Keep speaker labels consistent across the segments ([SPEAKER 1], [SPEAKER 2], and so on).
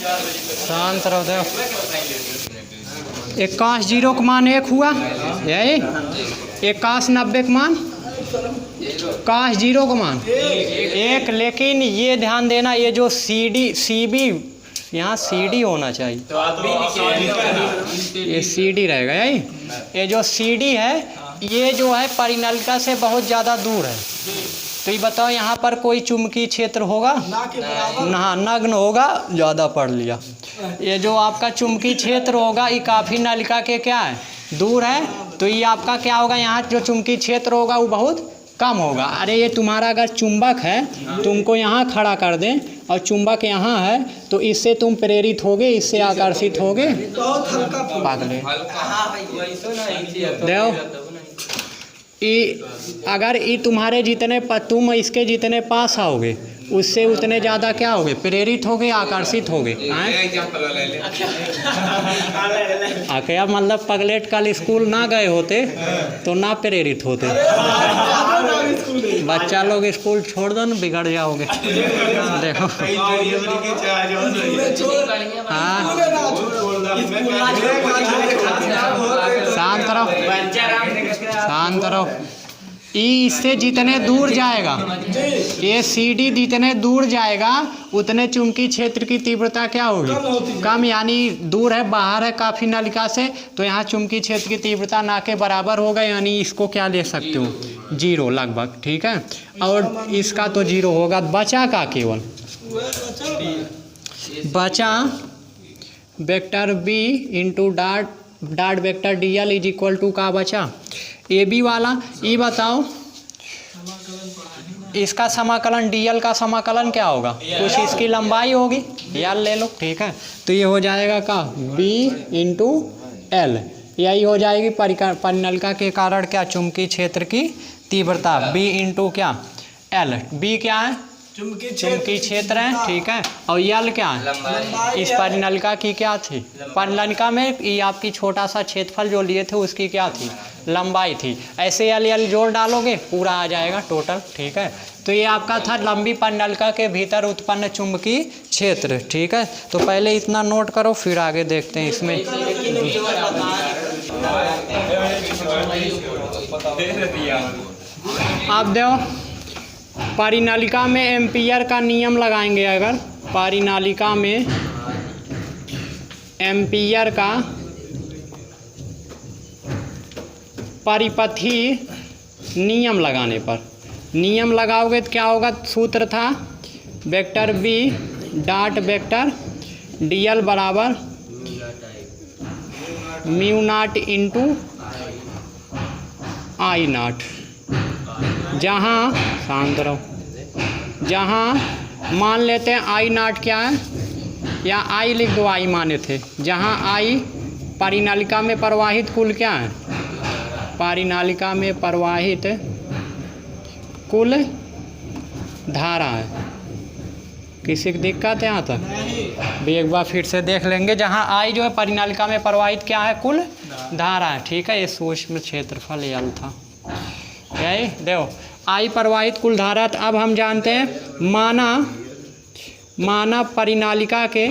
[SPEAKER 1] शांत रहो। देखो 81 0 का मान 1 हुआ, यही 81 90 का मान 81 0 का मान 1। लेकिन ये ध्यान देना, ये जो CB यहाँ CD होना चाहिए, ये CD रहेगा। यही ये जो CD है, ये जो है परिनलिका से बहुत ज़्यादा दूर है। तो ये बताओ यहाँ पर कोई चुंबकीय क्षेत्र होगा ना, नग्न होगा, ज़्यादा पढ़ लिया। ये जो आपका चुंबकीय क्षेत्र होगा ये काफ़ी नलिका के क्या है, दूर है। तो ये आपका क्या होगा, यहाँ जो चुंबकीय क्षेत्र होगा वो बहुत कम होगा। अरे ये तुम्हारा अगर चुंबक है, तुमको यहाँ खड़ा कर दें और चुंबक यहाँ है, तो इससे तुम प्रेरित होगे, इससे आकर्षित होगे। पागल देखो अगर ये तुम्हारे जितने तुम इसके जितने पास आओगे, उससे उतने ज़्यादा क्या होगे, प्रेरित होगे, आकर्षित होगे। क्या मतलब पगलेट कल स्कूल ना गए होते तो ना प्रेरित होते। बच्चा लोग स्कूल छोड़ दो ना, बिगड़ जाओगे। देखो हाँ, शांत रहो, शांत रहो। इससे जितने दूर जाएगा, ये CD जितने दूर जाएगा उतने चुंबकीय क्षेत्र की तीव्रता क्या होगी, कम। यानी दूर है, बाहर है काफ़ी नलिका से, तो यहाँ चुंबकीय क्षेत्र की तीव्रता ना के बराबर होगा। यानी इसको क्या ले सकते हो, 0 लगभग, ठीक है। और इसका तो 0 होगा। बचा का केवल बचा vector B into dot vector DL is equal to का बचा AB वाला। ये बताओ इसका समाकलन, DL का समाकलन क्या होगा, कुछ इसकी लंबाई होगी, L ले लो, ठीक है। तो ये हो जाएगा का B इंटू L, यही हो जाएगी परिनलिका के कारण क्या, चुंबकीय क्षेत्र की तीव्रता B इंटू क्या L। B क्या है, चुंबकीय क्षेत्र है, ठीक है। और L क्या है, इस परिनलिका की क्या थी, परिनलिका में ये आपकी छोटा सा क्षेत्रफल जो लिए थे उसकी क्या थी, लंबाई थी। ऐसे L जोड़ डालोगे पूरा आ जाएगा टोटल, ठीक है। तो ये आपका था लंबी परिनलिका के भीतर उत्पन्न चुंबकीय क्षेत्र, ठीक है। तो पहले इतना नोट करो, फिर आगे देखते हैं इसमें। आप देखो परिनलिका में एम्पियर का नियम लगाएंगे। अगर परिनलिका में एम्पियर का परिपथी नियम लगाने पर, नियम लगाओगे तो क्या होगा, सूत्र था vector B dot vector DL बराबर mu naught into I not. जहाँ शांत रहो, जहाँ मान लेते हैं I नॉट क्या है, या I लिख दो, I माने थे। जहाँ I परिनलिका में प्रवाहित कुल क्या है, परिनलिका में प्रवाहित कुल धारा है। किसी की दिक्कत है यहाँ तक, भी एक बार फिर से देख लेंगे। जहाँ I जो है परिनलिका में प्रवाहित क्या है, कुल धारा है, ठीक है। ये सूक्ष्म क्षेत्रफल L था, यही देखो I प्रवाहित कुल धारा। तो अब हम जानते हैं माना परिनालिका के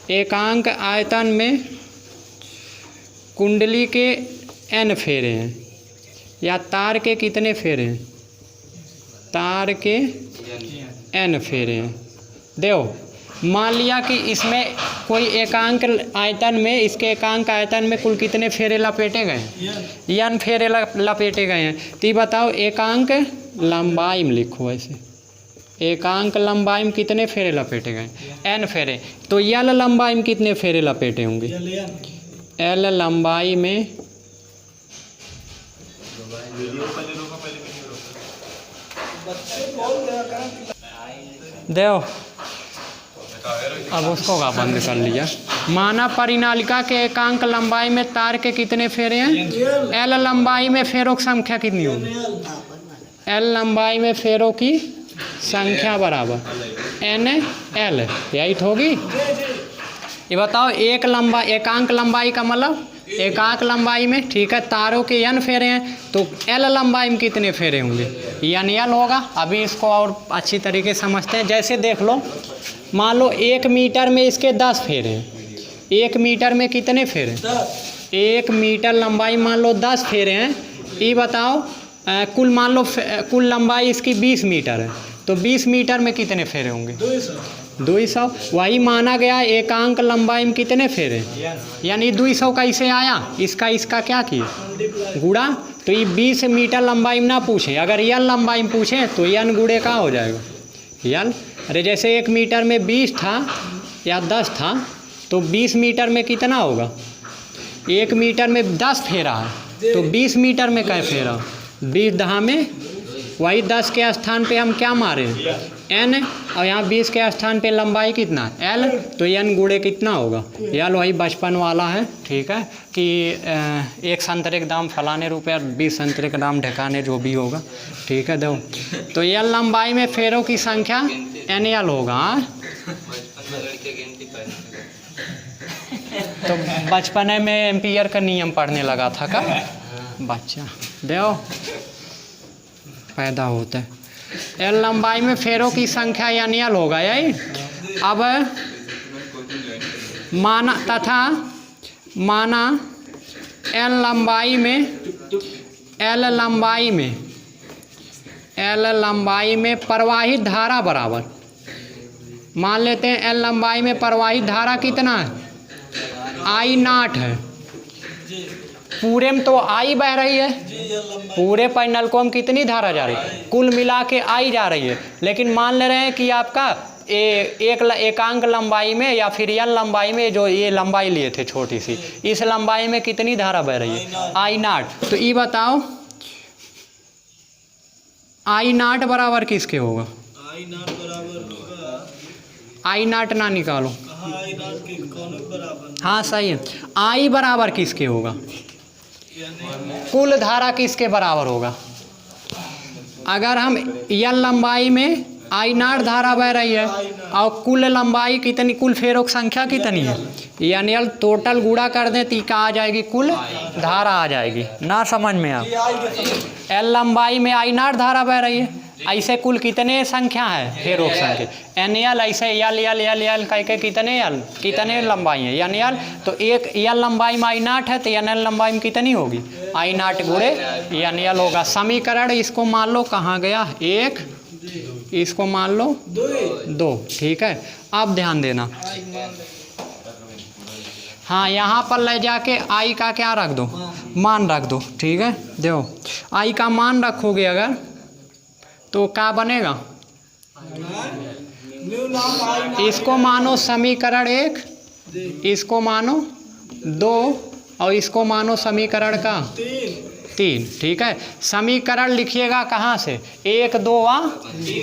[SPEAKER 1] एकांक आयतन में कुंडली के n फेरे हैं, या तार के कितने फेरे हैं, तार के n फेरे हैं। देखो मान लिया कि इसमें कोई एकांक आयतन में, इसके एकांक आयतन में कुल कितने फेरे लपेटे गए, n फेरे लपेटे गए हैं। तो ये बताओ एकांक लंबाई में लिखो, ऐसे एकांक लंबाई में कितने फेरे लपेटे गए, n फेरे। तो L लंबाई में कितने फेरे लपेटे होंगे, L लंबाई में देखो अब उसको का बंद कर लिया। माना परिनालिका के एकांक लंबाई में तार के कितने फेरे हैं, L लंबाई में फेरों की संख्या कितनी होगी, L लंबाई में फेरों की संख्या बराबर NL, यही तो होगी। ये बताओ एकांक लंबाई का मतलब एकाक लंबाई में, ठीक है। तारों के n फेरे हैं तो l लंबाई में कितने फेरे होंगे, n होगा। अभी इसको और अच्छी तरीके से समझते हैं। जैसे देख लो, मान लो 1 मीटर में इसके 10 फेरे हैं। 1 मीटर में कितने फेरे, 1 मीटर लंबाई मान लो 10 फेरे हैं। ये बताओ कुल मान लो कुल लंबाई इसकी 20 मीटर है, तो 20 मीटर में कितने फेरे होंगे, 200। वही माना गया एकांक लंबाई में कितने फेरे, यानी 200 कैसे आया, इसका क्या किए, गुणा। तो ये 20 मीटर लंबाई में ना पूछे, अगर यल लंबाई में पूछे तो n गुणे का हो जाएगा यल। अरे जैसे 1 मीटर में 20 था या 10 था, तो 20 मीटर में कितना होगा, 1 मीटर में 10 फेरा है, तो 20 मीटर में क्या फेरा, 20 दहा में, वही 10 के स्थान पे हम क्या मारे n, और यहाँ 20 के स्थान पे लंबाई कितना l, तो n गुणे कितना होगा यल। वही बचपन वाला है, ठीक है, कि 1 संतरे का दाम फलाने रुपये, 20 संतरे का दाम ढकाने, जो भी होगा, ठीक है। दो तो यल लंबाई में फेरों की संख्या n होगा। तो बचपन में एम्पियर का नियम पढ़ने लगा था का बच्चा, देखो पैदा होता है। एल लंबाई में फेरों की संख्या n होगा यही। अब माना एल लंबाई में प्रवाहित धारा बराबर, मान लेते हैं एल लंबाई में प्रवाहित धारा कितना है, I0 है। पूरे में तो I बह रही है, पूरे पैनल को हम कितनी धारा जा रही है, कुल मिला के I जा रही है। लेकिन मान ले रहे हैं कि आपका एकांक लंबाई में या फिर यल लंबाई में, जो ये लंबाई लिए थे छोटी सी, इस लंबाई में कितनी धारा बह रही है, I0। तो ये बताओ I0 बराबर किसके होगा, I0 ना निकालो, हाँ सही है। I बराबर किसके होगा, कुल धारा किसके बराबर होगा। अगर हम यल लंबाई में I0 धारा बह रही है और कुल लंबाई कितनी, कुल फेरों की संख्या कितनी है, यानी यल टोटल गुणा कर दें तो क्या आ जाएगी, कुल धारा आ जाएगी। ना समझ में आप, एल लंबाई में I0 धारा बह रही है, ऐसे कुल कितने संख्या है फेरों की संख्या n l, ऐसे यल कह के कितने लंबाई है n l। तो एक यल लंबाई में I0 है तो n l लंबाई में कितनी होगी, I0 गुणे n l होगा। समीकरण इसको मान लो कहाँ गया, 1, इसको मान लो 2, ठीक है। अब ध्यान देना, हाँ यहाँ पर ले जाके I का क्या रख दो, मान रख दो, ठीक है। देखो I का मान रखोगे अगर तो क्या बनेगा, इसको मानो समीकरण 1, इसको मानो 2 और इसको मानो समीकरण का 3, ठीक है। समीकरण लिखिएगा कहाँ से, 1 2 व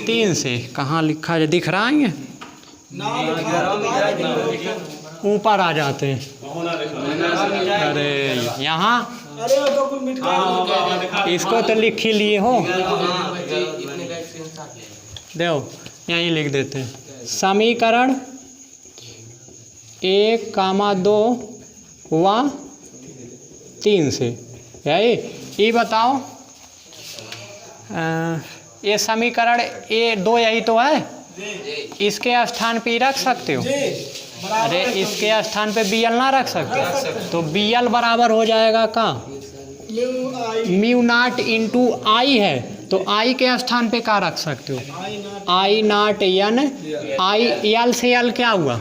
[SPEAKER 1] 3 से। कहाँ लिखा है, दिख रहा है, ऊपर आ जाते हैं। अरे यहाँ इसको तो लिख ही लिए हो, देखो यहीं लिख देते हैं। समीकरण 1, 2 व 3 से, यही। ये बताओ ये समीकरण A2 यही तो है, इसके स्थान पे रख सकते हो। अरे इसके स्थान पे BL ना रख सकते, तो BL बराबर हो जाएगा का μ0 इंटू I है, तो I के स्थान पे क्या रख सकते हो, I0 n, I L से L क्या हुआ,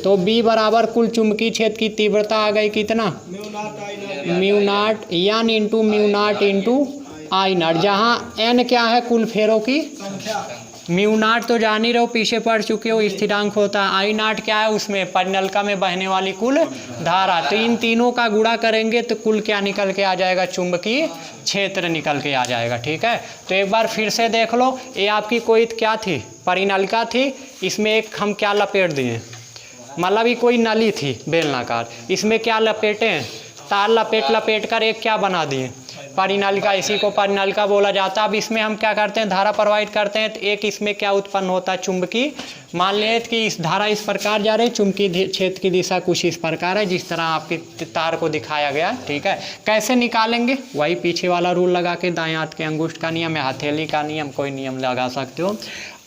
[SPEAKER 1] तो B बराबर कुल चुंबकीय क्षेत्र की तीव्रता आ गई कितना, μ0 n इंटू μ0 इंटू I0, जहाँ n क्या है कुल फेरों की μ0 तो जान ही रहो, पीछे पढ़ चुके हो, स्थिरांक होता है। I0 क्या है, उसमें परिनलिका में बहने वाली कुल धारा। तो इन तीनों का गुणा करेंगे तो कुल क्या निकल के आ जाएगा, चुंबकीय क्षेत्र निकल के आ जाएगा, ठीक है। तो एक बार फिर से देख लो, ये आपकी कोई क्या थी, परिनलिका थी, इसमें एक हम क्या लपेट दिए, मतलब ये कोई नली थी बेलनाकार, इसमें क्या लपेटे हैं, तार लपेट कर एक क्या बना दिए, परिनलिका, इसी को परिनलिका बोला जाता है। अब इसमें हम क्या करते हैं, धारा प्रवाहित करते हैं, तो एक इसमें क्या उत्पन्न होता है, चुंबकीय। मान लें कि इस धारा इस प्रकार जा रही है, चुंबकीय क्षेत्र की दिशा कुछ इस प्रकार है, जिस तरह आपके तार को दिखाया गया, ठीक है। कैसे निकालेंगे, वही पीछे वाला रूल लगा के, दाएं हाथ के अंगूष्ठ का नियम या हथेली का नियम, कोई नियम लगा सकते हो।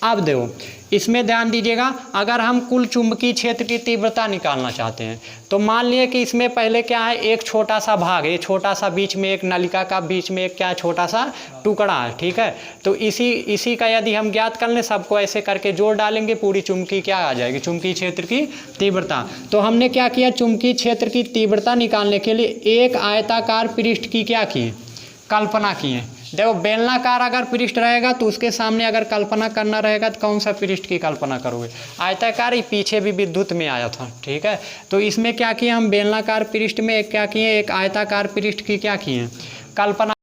[SPEAKER 1] अब देखो इसमें ध्यान दीजिएगा, अगर हम कुल चुंबकीय क्षेत्र की तीव्रता निकालना चाहते हैं तो मान लिए कि इसमें पहले क्या है, एक छोटा सा भाग है, छोटा सा बीच में एक नलिका का बीच में एक क्या छोटा सा टुकड़ा है, ठीक है। तो इसी का यदि हम ज्ञात कर लें, सबको ऐसे करके जोड़ डालेंगे, पूरी चुंबकीय क्या आ जाएगी, चुंबकीय क्षेत्र की तीव्रता। तो हमने क्या किया, चुंबकीय क्षेत्र की तीव्रता निकालने के लिए एक आयताकार पृष्ठ की क्या की, कल्पना की है। देखो बेलनाकार अगर पृष्ठ रहेगा तो उसके सामने अगर कल्पना करना रहेगा तो कौन सा पृष्ठ की कल्पना करोगे, आयताकार। ही पीछे भी विद्युत में आया था, ठीक है। तो इसमें क्या किए हम, बेलनाकार पृष्ठ में क्या किए, एक आयताकार पृष्ठ की क्या किए, कल्पना